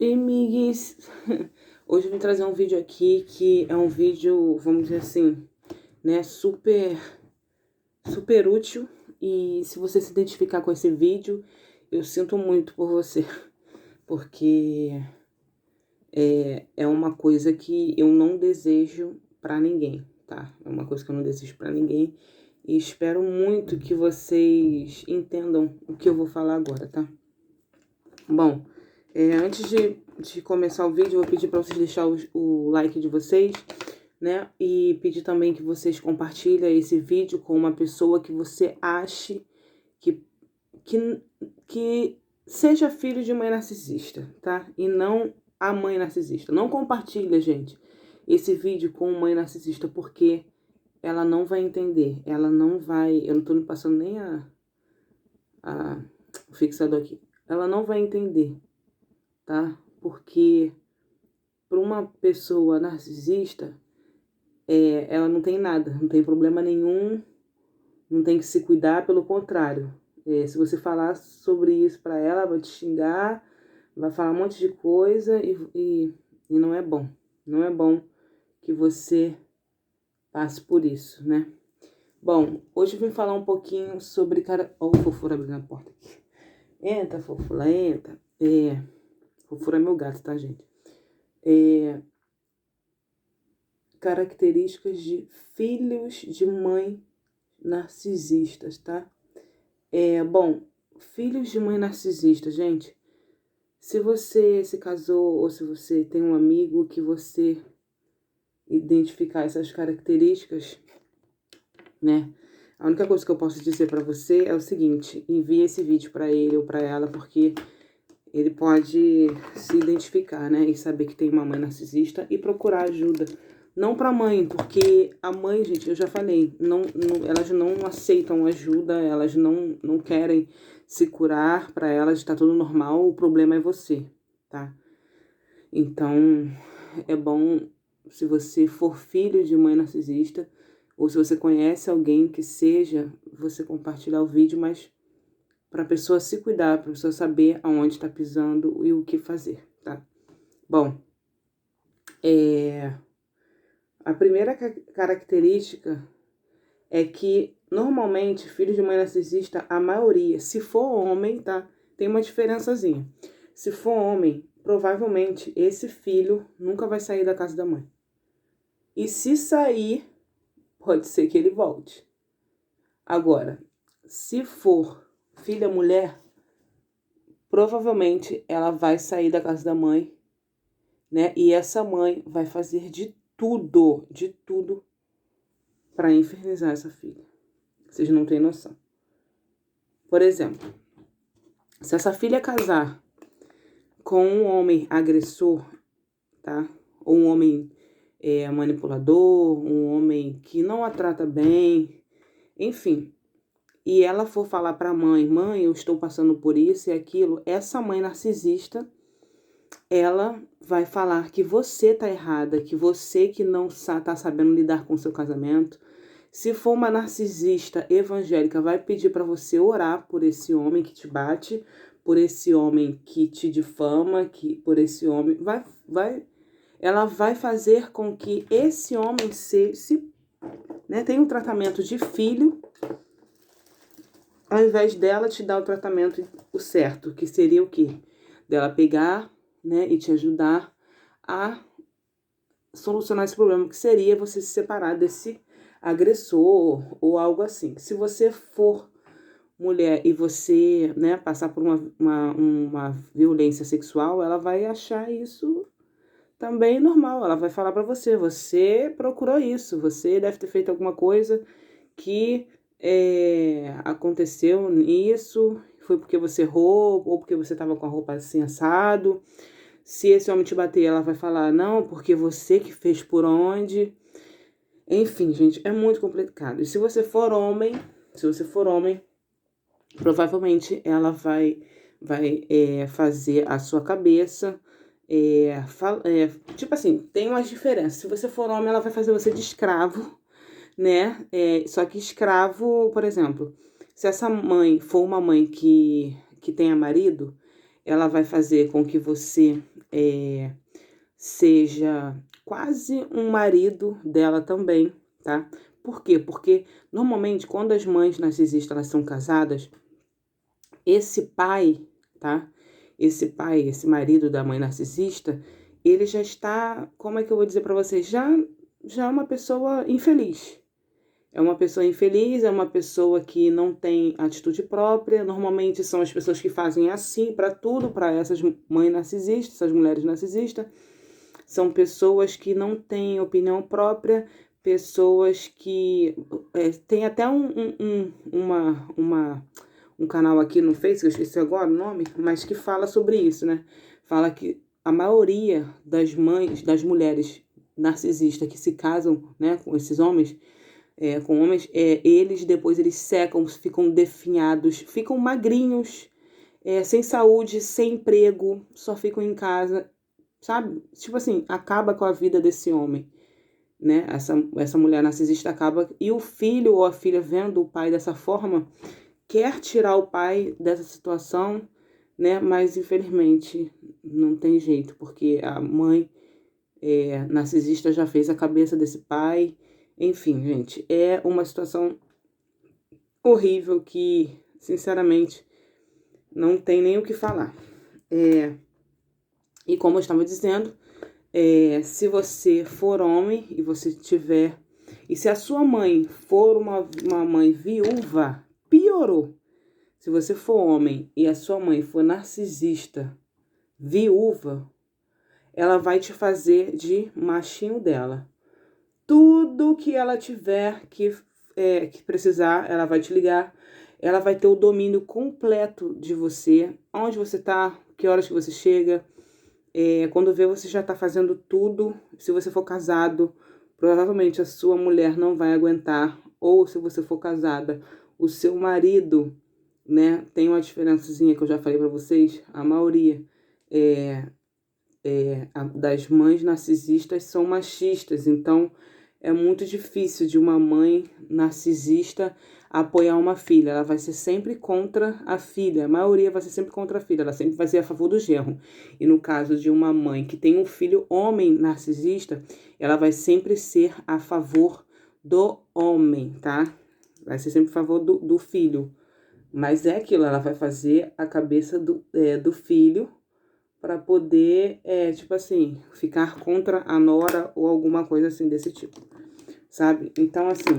E migues, hoje eu vim trazer um vídeo aqui que é um vídeo, vamos dizer assim, né, super útil. E se você se identificar com esse vídeo, eu sinto muito por você, porque é uma coisa que eu não desejo pra ninguém, tá? É uma coisa que eu não desejo pra ninguém e espero muito que vocês entendam o que eu vou falar agora, tá? Bom, antes de começar o vídeo, eu vou pedir para vocês deixarem o like de vocês, né? E pedir também que vocês compartilhem esse vídeo com uma pessoa que você ache que, que, que seja filho de mãe narcisista, tá? E não a mãe narcisista. Não compartilha, gente, esse vídeo com mãe narcisista, porque ela não vai entender. Ela não vai... Eu não tô me passando nem o fixador aqui. Ela não vai entender, tá? Porque para uma pessoa narcisista, ela não tem nada, não tem problema nenhum, não tem que se cuidar, pelo contrário. Se você falar sobre isso para ela, vai te xingar, vai falar um monte de coisa e não é bom. Não é bom que você passe por isso, né? Bom, hoje eu vim falar um pouquinho sobre cara... Ó, o fofura abrindo a porta aqui. Entra, fofura, entra. Fofura é meu gato, tá, gente? Características de filhos de mãe narcisistas, tá? Bom, filhos de mãe narcisista, gente. Se você se casou ou se você tem um amigo que você identificar essas características, né? A única coisa que eu posso dizer pra você é o seguinte: envie esse vídeo pra ele ou pra ela, porque ele pode se identificar, né? E saber que tem uma mãe narcisista e procurar ajuda. Não pra mãe, porque a mãe, gente, eu já falei, elas não aceitam ajuda, elas não querem se curar, pra elas tá tudo normal, o problema é você, tá? Então, é bom, se você for filho de mãe narcisista, ou se você conhece alguém que seja, você compartilhar o vídeo, mas para a pessoa se cuidar, para a pessoa saber aonde está pisando e o que fazer, tá? Bom, a primeira característica é que, normalmente, filho de mãe narcisista, a maioria, se for homem, tá? Tem uma diferençazinha. Se for homem, provavelmente esse filho nunca vai sair da casa da mãe. E se sair, pode ser que ele volte. Agora, se for filha mulher, provavelmente ela vai sair da casa da mãe, né? E essa mãe vai fazer de tudo para infernizar essa filha. Vocês não têm noção. Por exemplo, se essa filha casar com um homem agressor, tá? Ou um homem manipulador, um homem que não a trata bem, enfim, e ela for falar para a mãe, eu estou passando por isso e aquilo, essa mãe narcisista, ela vai falar que você tá errada, que você que não tá sabendo lidar com o seu casamento. Se for uma narcisista evangélica, vai pedir para você orar por esse homem que te bate, por esse homem que te difama, por esse homem... Ela vai fazer com que esse homem tenha um tratamento de filho, ao invés dela te dar o tratamento certo, que seria o quê? Dela pegar, né, e te ajudar a solucionar esse problema, que seria você se separar desse agressor ou algo assim. Se você for mulher e você, né, passar por uma violência sexual, ela vai achar isso também normal. Ela vai falar pra você, você procurou isso, você deve ter feito alguma coisa que aconteceu nisso, foi porque você errou, ou porque você tava com a roupa assim assado. Se esse homem te bater, ela vai falar, não, porque você que fez por onde. Enfim, gente, é muito complicado. E se você for homem, provavelmente ela vai fazer a sua cabeça. Tipo assim, tem umas diferenças. Se você for homem, ela vai fazer você de escravo, né? Só que escravo, por exemplo, se essa mãe for uma mãe que tenha marido, ela vai fazer com que você seja quase um marido dela também, tá? Por quê? Porque normalmente quando as mães narcisistas elas são casadas, esse pai, tá? Esse pai, esse marido da mãe narcisista, ele já está, como é que eu vou dizer para vocês? Já é uma pessoa infeliz. É uma pessoa infeliz, é uma pessoa que não tem atitude própria. Normalmente são as pessoas que fazem assim para tudo, para essas mães narcisistas, essas mulheres narcisistas. São pessoas que não têm opinião própria, pessoas que... tem até um canal aqui no Face, eu esqueci agora o nome, mas que fala sobre isso, né? Fala que a maioria das mães, das mulheres narcisistas que se casam, né, com esses homens, com homens, eles depois eles secam, ficam definhados, ficam magrinhos, sem saúde, sem emprego, só ficam em casa, sabe? Tipo assim, acaba com a vida desse homem, né? Essa mulher narcisista acaba, e o filho ou a filha vendo o pai dessa forma, quer tirar o pai dessa situação, né? Mas infelizmente não tem jeito, porque a mãe narcisista já fez a cabeça desse pai. Enfim, gente, é uma situação horrível que, sinceramente, não tem nem o que falar. E como eu estava dizendo, se você for homem e você tiver... E se a sua mãe for uma mãe viúva, piorou. Se você for homem e a sua mãe for narcisista, viúva, ela vai te fazer de machinho dela. Tudo que ela tiver que precisar, ela vai te ligar. Ela vai ter o domínio completo de você. Onde você tá, que horas que você chega. Quando vê, você já tá fazendo tudo. Se você for casado, provavelmente a sua mulher não vai aguentar. Ou se você for casada, o seu marido, né? Tem uma diferençazinha que eu já falei pra vocês. A maioria das mães narcisistas são machistas. Então, é muito difícil de uma mãe narcisista apoiar uma filha. Ela vai ser sempre contra a filha. A maioria vai ser sempre contra a filha. Ela sempre vai ser a favor do genro. E no caso de uma mãe que tem um filho homem narcisista, ela vai sempre ser a favor do homem, tá? Vai ser sempre a favor do filho. Mas é aquilo, ela vai fazer a cabeça do filho para poder, tipo assim, ficar contra a nora ou alguma coisa assim desse tipo, sabe? Então, assim,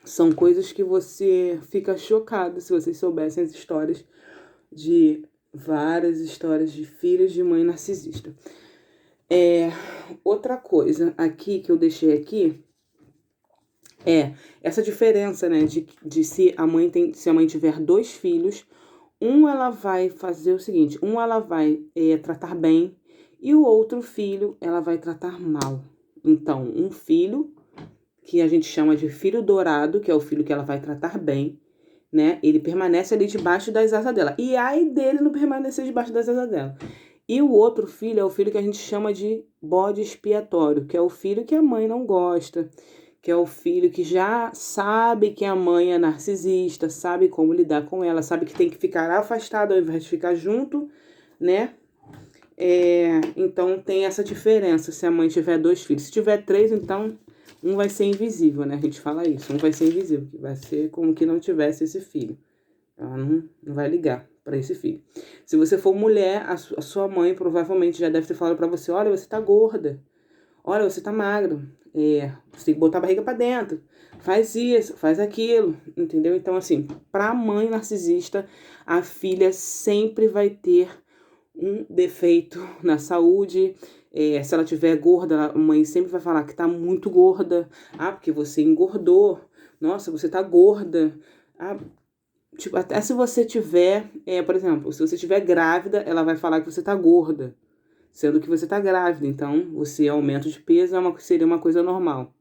são coisas que você fica chocado se vocês soubessem as histórias várias histórias de filhos de mãe narcisista. Outra coisa aqui que eu deixei aqui essa diferença, né, de se a mãe tiver 2 filhos, ela vai fazer o seguinte, ela vai tratar bem e o outro filho ela vai tratar mal. Então, um filho que a gente chama de filho dourado, que é o filho que ela vai tratar bem, né? Ele permanece ali debaixo das asas dela. E ai dele não permanecer debaixo das asas dela. E o outro filho é o filho que a gente chama de bode expiatório, que é o filho que a mãe não gosta, que é o filho que já sabe que a mãe é narcisista, sabe como lidar com ela, sabe que tem que ficar afastado ao invés de ficar junto, né? Então tem essa diferença se a mãe tiver 2 filhos. Se tiver 3, então um vai ser invisível, né? A gente fala isso, um vai ser invisível, que vai ser como que não tivesse esse filho. Ela não vai ligar para esse filho. Se você for mulher, a sua mãe provavelmente já deve ter falado para você, olha, você tá gorda, olha, você tá magro, você tem que botar a barriga para dentro, faz isso, faz aquilo, entendeu? Então, assim, pra mãe narcisista, a filha sempre vai ter um defeito na saúde. Se ela tiver gorda, a mãe sempre vai falar que tá muito gorda. Ah, porque você engordou. Nossa, você tá gorda. Ah, tipo, até se você tiver, por exemplo, se você estiver grávida, ela vai falar que você tá gorda, sendo que você tá grávida. Então, você aumento de peso seria uma coisa normal.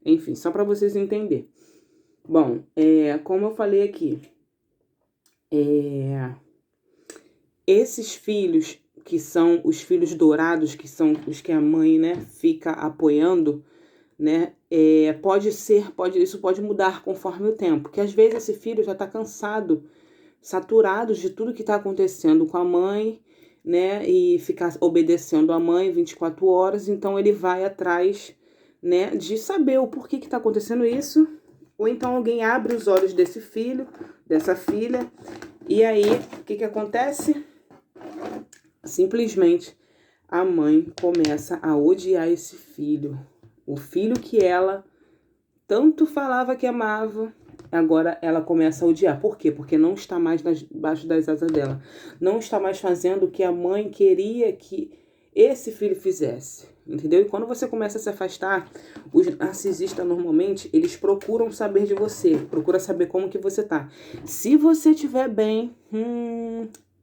Enfim, só para vocês entenderem. Bom, como eu falei aqui, esses filhos que são os filhos dourados, que são os que a mãe, né, fica apoiando, né, isso pode mudar conforme o tempo, porque às vezes esse filho já está cansado, saturados de tudo que está acontecendo com a mãe, né? E ficar obedecendo a mãe 24 horas. Então ele vai atrás, né, de saber o porquê que está acontecendo isso. Ou então alguém abre os olhos desse filho, dessa filha. E aí, o que acontece? Simplesmente a mãe começa a odiar esse filho. O filho que ela tanto falava que amava, agora ela começa a odiar. Por quê? Porque não está mais debaixo das asas dela. Não está mais fazendo o que a mãe queria que esse filho fizesse. Entendeu? E quando você começa a se afastar, os narcisistas normalmente, eles procuram saber de você. Procuram saber como que você tá. Se você estiver bem,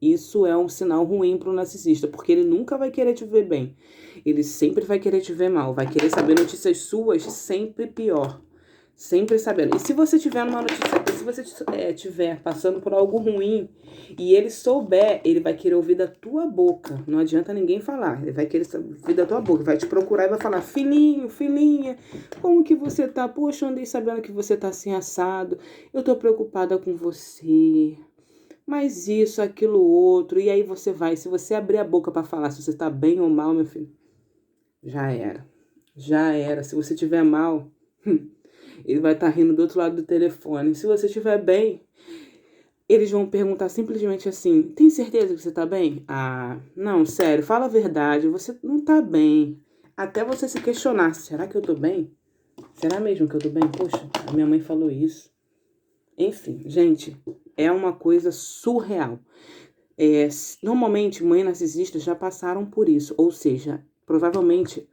isso é um sinal ruim para o narcisista. Porque ele nunca vai querer te ver bem. Ele sempre vai querer te ver mal. Vai querer saber notícias suas sempre pior. Sempre sabendo. E se você tiver uma notícia, se você estiver passando por algo ruim e ele souber, ele vai querer ouvir da tua boca. Não adianta ninguém falar. Ele vai querer ouvir da tua boca. Vai te procurar e vai falar: filhinho, filhinha, como que você tá? Poxa, eu andei sabendo que você tá assim assado. Eu tô preocupada com você. Mas isso, aquilo, outro. E aí você vai. Se você abrir a boca para falar se você tá bem ou mal, meu filho, já era. Já era. Se você tiver mal. Ele vai estar rindo do outro lado do telefone. Se você estiver bem, eles vão perguntar simplesmente assim: tem certeza que você tá bem? Ah, não, sério, fala a verdade, você não tá bem. Até você se questionar: será que eu tô bem? Será mesmo que eu tô bem? Poxa, a minha mãe falou isso. Enfim, gente, é uma coisa surreal. Normalmente, mães narcisistas já passaram por isso. Ou seja, provavelmente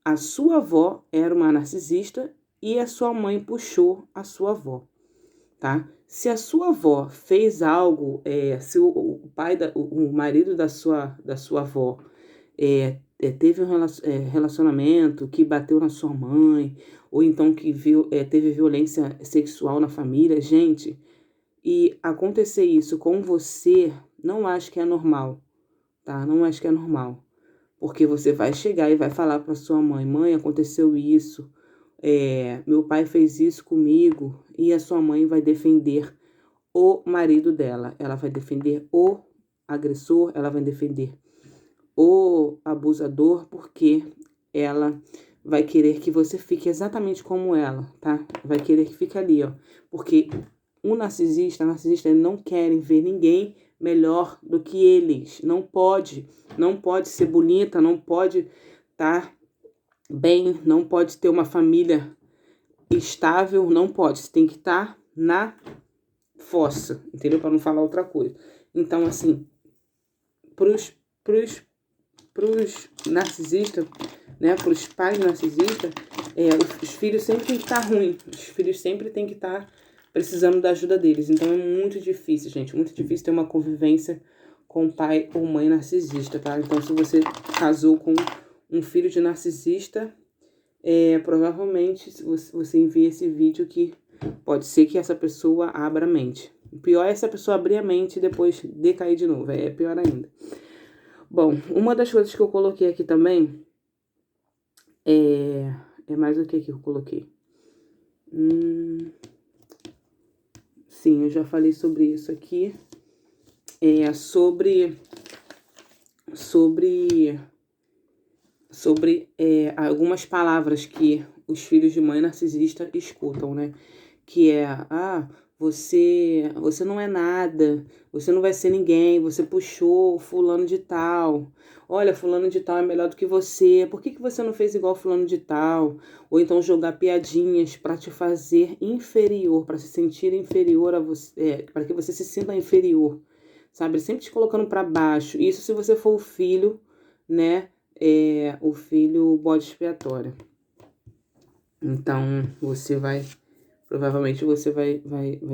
a sua avó era uma narcisista e a sua mãe puxou a sua avó, tá? Se a sua avó fez algo, se o pai, o marido da sua avó teve um relacionamento que bateu na sua mãe, ou então que teve violência sexual na família, gente, e acontecer isso com você, não acho que é normal, tá? Não acho que é normal. Porque você vai chegar e vai falar para sua mãe: mãe, aconteceu isso, meu pai fez isso comigo, e a sua mãe vai defender o marido dela, ela vai defender o agressor, ela vai defender o abusador, porque ela vai querer que você fique exatamente como ela, tá? Vai querer que fique ali, ó. Porque o narcisista, eles não querem ver ninguém melhor do que eles. Não pode ser bonita, não pode estar bem, não pode ter uma família estável, não pode. Você tem que estar na fossa, entendeu? Para não falar outra coisa. Então, assim, pros narcisistas, né, pros pais narcisistas, os filhos sempre tem que estar ruim. Os filhos sempre tem que estar precisando da ajuda deles. Então é muito difícil, gente. Muito difícil ter uma convivência com pai ou mãe narcisista, tá? Então, se você casou com um filho de narcisista, provavelmente você envia esse vídeo que pode ser que essa pessoa abra a mente. O pior é essa pessoa abrir a mente e depois decair de novo. É pior ainda. Bom, uma das coisas que eu coloquei aqui também é mais o que eu coloquei? Sim, eu já falei sobre isso aqui. Sobre algumas palavras que os filhos de mãe narcisista escutam, né? Que você não é nada, você não vai ser ninguém, você puxou fulano de tal. Olha, fulano de tal é melhor do que você. Por que você não fez igual fulano de tal? Ou então jogar piadinhas para te fazer inferior, para se sentir inferior a você, para que você se sinta inferior. Sabe? Sempre te colocando para baixo. Isso se você for o filho, né? O filho bode expiatório. Então, provavelmente você vai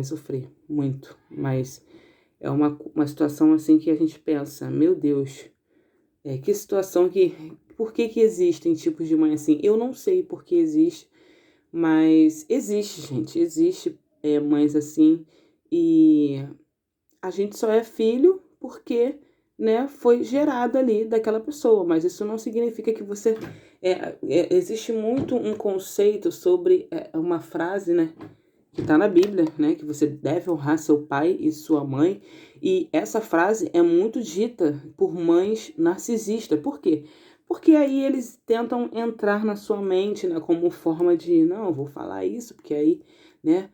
sofrer muito, mas é uma situação assim que a gente pensa: meu Deus, que situação por que existem tipos de mãe assim? Eu não sei por que existe, mas existe, gente, existe mães assim, e a gente só é filho porque, né, foi gerado ali daquela pessoa, mas isso não significa que você... existe muito um conceito sobre uma frase, né, que está na Bíblia, né? Que você deve honrar seu pai e sua mãe. E essa frase é muito dita por mães narcisistas. Por quê? Porque aí eles tentam entrar na sua mente, né? Como forma de, não, eu vou falar isso, porque aí, né?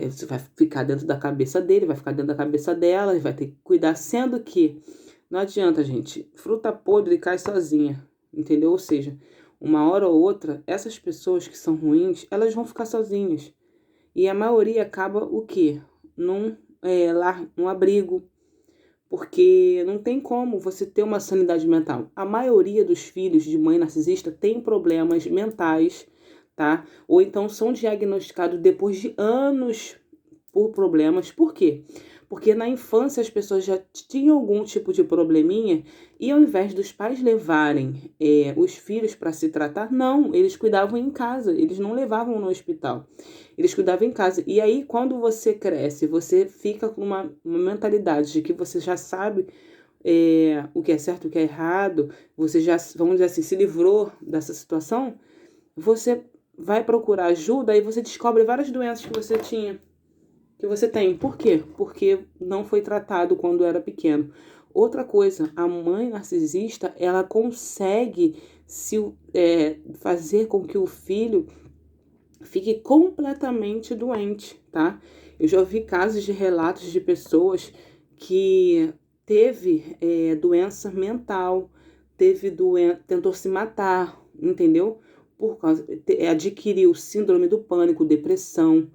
Você vai ficar dentro da cabeça dele, vai ficar dentro da cabeça dela, e vai ter que cuidar. Sendo que não adianta, gente. Fruta podre cai sozinha, entendeu? Ou seja, uma hora ou outra, essas pessoas que são ruins, elas vão ficar sozinhas. E a maioria acaba o quê? Num abrigo, porque não tem como você ter uma sanidade mental. A maioria dos filhos de mãe narcisista tem problemas mentais, tá? Ou então são diagnosticados depois de anos por problemas. Por quê? Porque na infância as pessoas já tinham algum tipo de probleminha e ao invés dos pais levarem os filhos para se tratar, não, eles cuidavam em casa, eles não levavam no hospital, eles cuidavam em casa. E aí quando você cresce, você fica com uma mentalidade de que você já sabe o que é certo e o que é errado, você já, vamos dizer assim, se livrou dessa situação, você vai procurar ajuda e você descobre várias doenças que você tinha. Que você tem. Por quê? Porque não foi tratado quando era pequeno. Outra coisa, a mãe narcisista, ela consegue fazer com que o filho fique completamente doente, tá? Eu já ouvi casos de relatos de pessoas que teve doença mental, tentou se matar, entendeu? Por causa, adquiriu síndrome do pânico, depressão,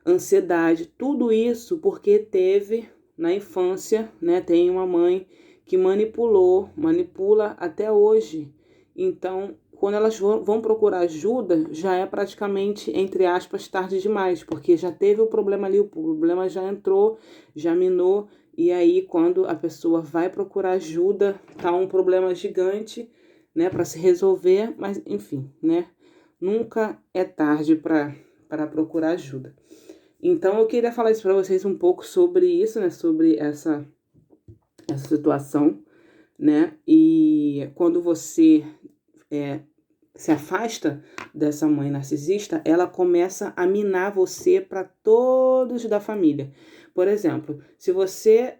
ansiedade, tudo isso porque teve na infância, né? Tem uma mãe que manipula até hoje. Então, quando elas vão procurar ajuda, já é praticamente, entre aspas, tarde demais, porque já teve o problema ali, o problema já entrou, já minou, e aí quando a pessoa vai procurar ajuda, tá um problema gigante, né, para se resolver, mas enfim, né? Nunca é tarde para procurar ajuda. Então, eu queria falar isso para vocês um pouco sobre isso, né? Sobre essa situação, né? E quando você se afasta dessa mãe narcisista, ela começa a minar você para todos da família. Por exemplo, se você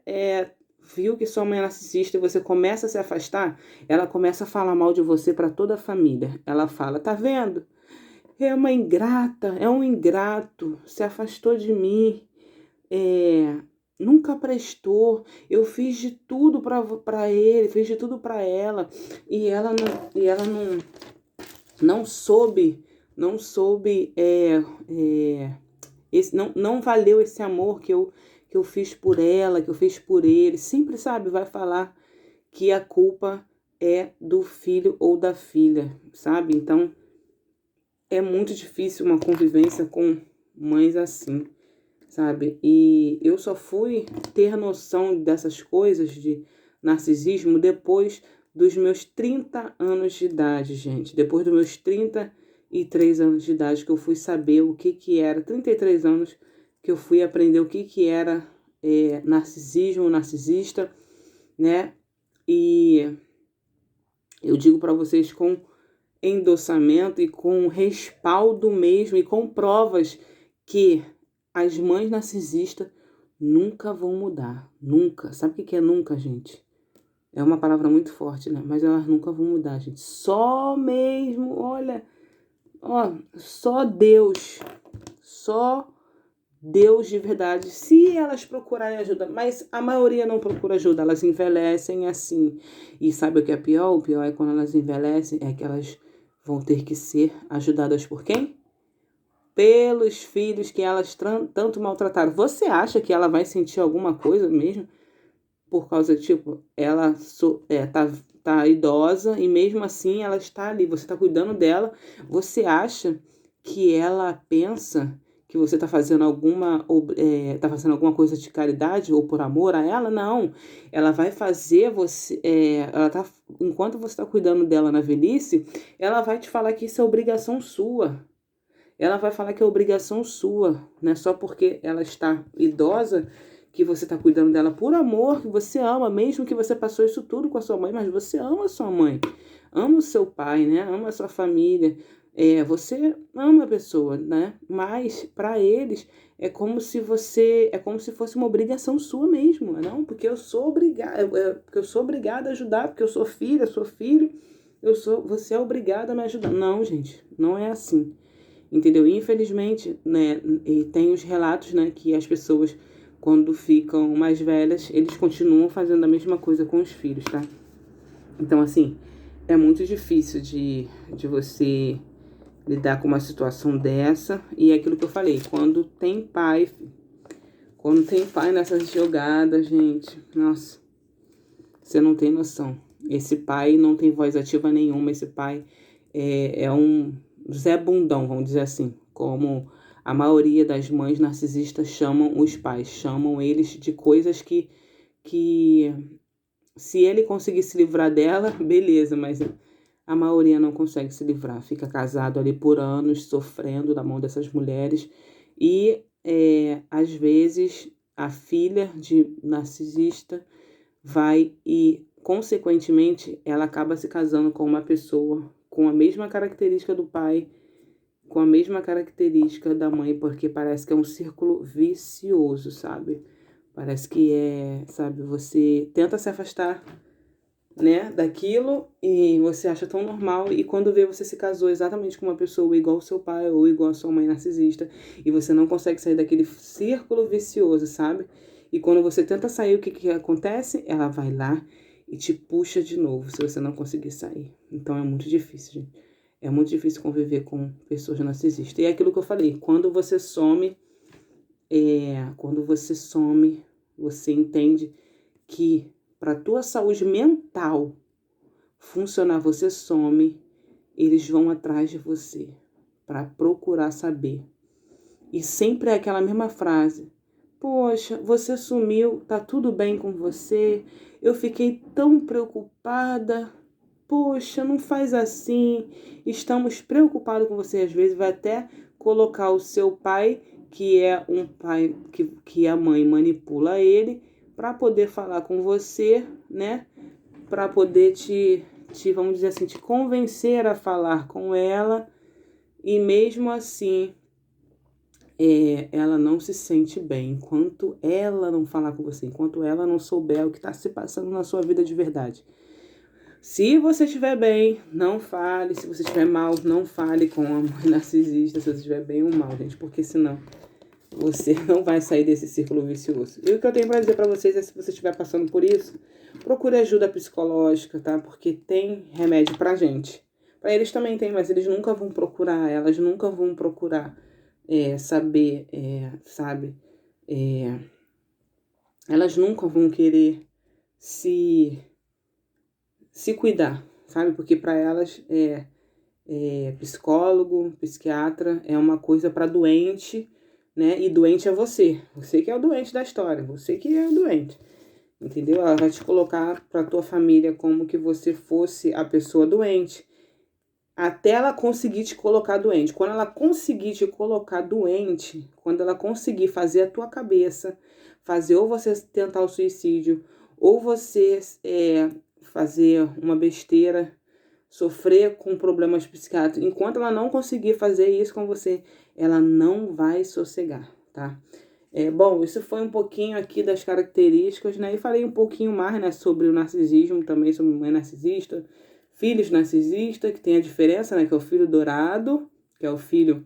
viu que sua mãe é narcisista e você começa a se afastar, ela começa a falar mal de você para toda a família. Ela fala, tá vendo? É uma ingrata, é um ingrato, se afastou de mim, nunca prestou. Eu fiz de tudo para ele, fiz de tudo para ela, e ela não soube, não valeu esse amor que eu fiz por ela, que eu fiz por ele. Sempre, sabe, vai falar que a culpa é do filho ou da filha, sabe? Então, é muito difícil uma convivência com mães assim, sabe? E eu só fui ter noção dessas coisas de narcisismo depois dos meus 30 anos de idade, gente. Depois dos meus 33 anos de idade que eu fui saber o que era, 33 anos que eu fui aprender o que era narcisismo, narcisista, né? E eu digo para vocês com endossamento e com respaldo mesmo e com provas que as mães narcisistas nunca vão mudar. Nunca. Sabe o que é nunca, gente? É uma palavra muito forte, né? Mas elas nunca vão mudar, gente. Só mesmo, olha, só Deus. Só Deus de verdade. Se elas procurarem ajuda, mas a maioria não procura ajuda, elas envelhecem assim. E sabe o que é pior? O pior é quando elas envelhecem, é que elas vão ter que ser ajudadas por quem? Pelos filhos que elas tanto maltrataram. Você acha que ela vai sentir alguma coisa mesmo? Por causa, tipo, ela tá idosa e mesmo assim ela está ali, você está cuidando dela. Você acha que ela pensa que você está fazendo tá fazendo alguma coisa de caridade ou por amor a ela? Não. Ela vai fazer você. Enquanto você está cuidando dela na velhice, ela vai te falar que isso é obrigação sua. Ela vai falar que é obrigação sua, né? Só porque ela está idosa, que você está cuidando dela por amor, que você ama, mesmo que você passou isso tudo com a sua mãe, mas você ama a sua mãe, ama o seu pai, né? Ama a sua família. Você ama a pessoa, né? Mas para eles é como se fosse uma obrigação sua mesmo, não? Porque eu sou obrigada, porque eu sou obrigada a ajudar, porque eu sou filha, sou filho, você é obrigada a me ajudar. Não, gente, não é assim. Entendeu? Infelizmente, né, e tem os relatos, né, que as pessoas, quando ficam mais velhas, eles continuam fazendo a mesma coisa com os filhos, tá? Então, assim, é muito difícil de você lidar com uma situação dessa. E é aquilo que eu falei, quando tem pai nessas jogadas, gente, nossa, você não tem noção. Esse pai não tem voz ativa nenhuma, esse pai é um Zé Bundão, vamos dizer assim, como a maioria das mães narcisistas chamam os pais, chamam eles de coisas que se ele conseguir se livrar dela, beleza, mas a maioria não consegue se livrar, fica casado ali por anos, sofrendo da mão dessas mulheres e às vezes a filha de narcisista vai e, consequentemente, ela acaba se casando com uma pessoa com a mesma característica do pai, com a mesma característica da mãe, porque parece que é um círculo vicioso, sabe? Parece que sabe, você tenta se afastar, né, daquilo e você acha tão normal e quando vê você se casou exatamente com uma pessoa igual ao seu pai ou igual a sua mãe narcisista e você não consegue sair daquele círculo vicioso, sabe? E quando você tenta sair, o que acontece? Ela vai lá e te puxa de novo se você não conseguir sair. Então é muito difícil, gente. É muito difícil conviver com pessoas narcisistas. E é aquilo que eu falei, quando você some, você entende que para tua saúde mental funcionar, você some, eles vão atrás de você para procurar saber. E sempre é aquela mesma frase: poxa, você sumiu, tá tudo bem com você? Eu fiquei tão preocupada. Poxa, não faz assim. Estamos preocupados com você. Às vezes vai até colocar o seu pai, que é um pai que a mãe manipula ele, para poder falar com você, né? Para poder vamos dizer assim, te convencer a falar com ela. E mesmo assim, ela não se sente bem enquanto ela não falar com você, enquanto ela não souber o que está se passando na sua vida de verdade. Se você estiver bem, não fale. Se você estiver mal, não fale com a mãe narcisista. Se você estiver bem ou mal, gente, porque senão você não vai sair desse círculo vicioso. E o que eu tenho para dizer para vocês é, se você estiver passando por isso, procure ajuda psicológica, tá? Porque tem remédio pra gente. Para eles também tem, mas eles nunca vão procurar, elas nunca vão procurar saber, sabe? Elas nunca vão querer se cuidar, sabe? Porque para elas psicólogo, psiquiatra é uma coisa para doente, né? E doente é você. Você que é o doente da história, você que é o doente. Entendeu? Ela vai te colocar para tua família como que você fosse a pessoa doente, até ela conseguir te colocar doente. Quando ela conseguir te colocar doente, quando ela conseguir fazer a tua cabeça, fazer ou você tentar o suicídio, ou você fazer uma besteira, sofrer com problemas psiquiátricos, enquanto ela não conseguir fazer isso com você, ela não vai sossegar, tá? Bom, isso foi um pouquinho aqui das características, né? E falei um pouquinho mais, né, sobre o narcisismo, também sobre mãe narcisista, filhos narcisistas, que tem a diferença, né, que é o filho dourado, que é o filho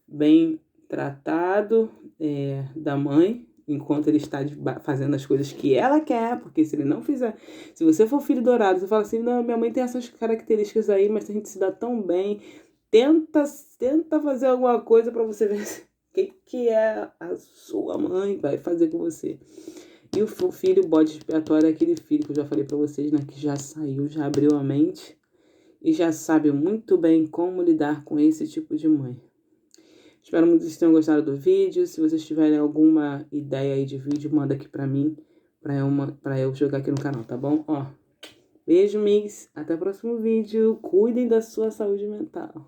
bem tratado da mãe, enquanto ele está fazendo as coisas que ela quer, porque se ele não fizer, se você for filho dourado, você fala assim, não, minha mãe tem essas características aí, mas a gente se dá tão bem, tenta fazer alguma coisa para você ver que é a sua mãe vai fazer com você. E o filho bode expiatório é aquele filho que eu já falei para vocês, né, que já saiu, já abriu a mente e já sabe muito bem como lidar com esse tipo de mãe. Espero muito que vocês tenham gostado do vídeo. Se vocês tiverem alguma ideia aí de vídeo, manda aqui pra mim, pra eu jogar aqui no canal, tá bom? Ó, beijo, migs. Até o próximo vídeo. Cuidem da sua saúde mental.